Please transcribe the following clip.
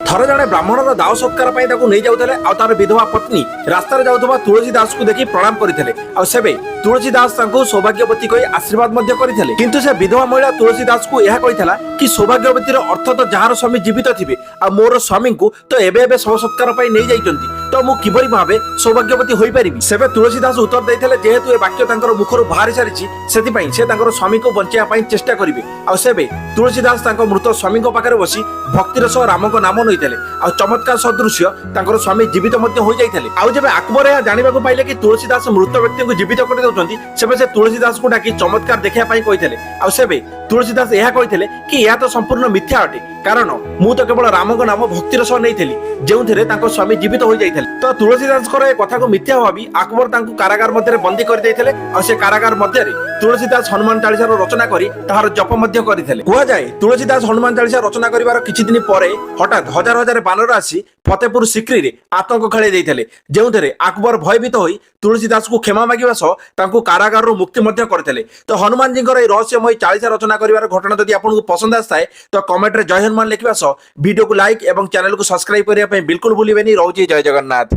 ଥରେ ଜଣେ ବ୍ରାହ୍ମଣର ଦାହ ସତ୍କାର ପାଇଁ ତାକୁ ନେଇ ଯାଉଥିଲେ ଆଉ ତାର ବିଧବା ପତ୍ନୀ ରାସ୍ତାରେ ଯାଉଥିବା ତୁଳସୀ ଦାସକୁ ଦେଖି ପ୍ରଣାମ କରିଥିଲେ ଆଉ ସେବେ ତୁଳସୀ ଦାସ ତାଙ୍କୁ ସୌଭାଗ୍ୟବତୀ କହି ଆଶୀର୍ବାଦ ମଧ୍ୟ କରିଥିଲେ। କିନ୍ତୁ ସେ ବିଧବା ମହିଳା ତୁଳସୀ ଦାସକୁ ଏହା କହିଥିଲା କି ସୌଭାଗ୍ୟବତୀର ଅର୍ଥ ତ ଯାହାର ସ୍ୱାମୀ ଜୀବିତ ଥିବେ ଆଉ ମୋର ସ୍ୱାମୀଙ୍କୁ ତ ଏବେ ଏବେ ଶବ ସତ୍କାର ପାଇଁ ନେଇ ଯାଇଛନ୍ତି ତ ମୁଁ କିପରି ଭାବେ ସୌଭାଗ୍ୟବତୀ ହୋଇପାରିବି। ସେବେ ତୁଳସୀ ଦାସ ଉତ୍ତର ଦେଇଥିଲେ ଯେହେତୁ ଏ ବାକ୍ୟ ତାଙ୍କର ମୁଖରୁ ବାହାରି ସାରିଛି ସେଥିପାଇଁ ସେ ତାଙ୍କର ସ୍ୱାମୀକୁ ବଞ୍ଚାଇବା ପାଇଁ ଚେଷ୍ଟା କରିବେ। ଆଉ ସେବେ ତୁଳସୀ ଦାସ ତାଙ୍କ ମୃତ ସ୍ୱାମୀଙ୍କ ପାଖରେ ବସି ଭକ୍ତିର ସହ ରାମଙ୍କ ନାମ ନେଇଥିଲେ ଆଉ ଚମତ୍କାର ସଦୃଶ୍ୟ ତାଙ୍କର ସ୍ୱାମୀ ଜୀବିତ ମଧ୍ୟ ହୋଇଯାଇଥିଲେ। ଆଉ ଯେବେ ଆକବର ଏହା ଜାଣିବାକୁ ପାଇଲେ କି ତୁଳସୀ ଦାସ ମୃତ ବ୍ୟକ୍ତିଙ୍କୁ ଜୀବିତ କରିଦେଉଛନ୍ତି ସେବେ ସେ ତୁଳସୀ ଦାସକୁ ଡାକି ଚମତ୍କାର ଦେଖିବା ପାଇଁ କହିଥିଲେ। ଆଉ ସେବେ ତୁଳସୀ ଦାସ ଏହା କହିଥିଲେ କି ଏହା ତ ସମ୍ପୂର୍ଣ୍ଣ ମିଥ୍ୟା ଅଟେ କାରଣ ମୁଁ ତ କେବଳ ରାମଙ୍କ ନାମ ଭକ୍ତିର ସହ ନେଇଥିଲି ଯେଉଁଥିରେ ତାଙ୍କ ସ୍ୱାମୀ ଜୀବିତ ହୋଇଯାଇଥିଲେ। ତ ତୁଳସୀ ଦାସଙ୍କର ଏ କଥାକୁ ମିଥ୍ୟା ଭାବି ଆକବର ତାଙ୍କୁ କାରାଗାର ମଧ୍ୟରେ ବନ୍ଦୀ କରିଦେଇଥିଲେ ଆଉ ସେ କାରାଗାର ମଧ୍ୟରେ ତୁଳସୀ ଦାସ ହନୁମାନ ଚାଳିଶାର ରଚନା କରି ତାହାର ଜପ ମଧ୍ୟ କରିଥିଲେ। କୁହାଯାଏ ତୁଳସୀ ଦାସ ହନୁମାନ ଚାଳିଶା ରଚନା କରିବାର କିଛି ଦିନ ପରେ ହଠାତ୍ ହଜାର ହଜାର ବାନର ଆସି ଫତେପୁର ସିକ୍ରିରେ ଆତଙ୍କ ଖେଳାଇ ଦେଇଥିଲେ ଯେଉଁଥିରେ ଆକବର ଭୟଭୀତ ହୋଇ ତୁଳସୀ ଦାସକୁ କ୍ଷମା ମାଗିବା ସହ ତାଙ୍କୁ କାରାଗାରରୁ ମୁକ୍ତି ମଧ୍ୟ କରିଥିଲେ। ତ ହନୁମାନଜୀଙ୍କର ଏହି ରହସ୍ୟମୟୀ ଚାଳିଶା ରଚନା କରିବାର ଘଟଣା ଯଦି ଆପଣଙ୍କୁ ପସନ୍ଦ ଆସିଥାଏ ତ କମେଣ୍ଟରେ ଜୟ ହନୁମାନ ଲେଖିବା ସହ ଭିଡ଼ିଓକୁ ଲାଇକ୍ ଏବଂ ଚ୍ୟାନେଲକୁ ସବସ୍କ୍ରାଇବ କରିବା ପାଇଁ ବିଲକୁଲ ଭୁଲିବେନି। ରହୁଛି ଜୟ ଜଗନ୍ନାଥ।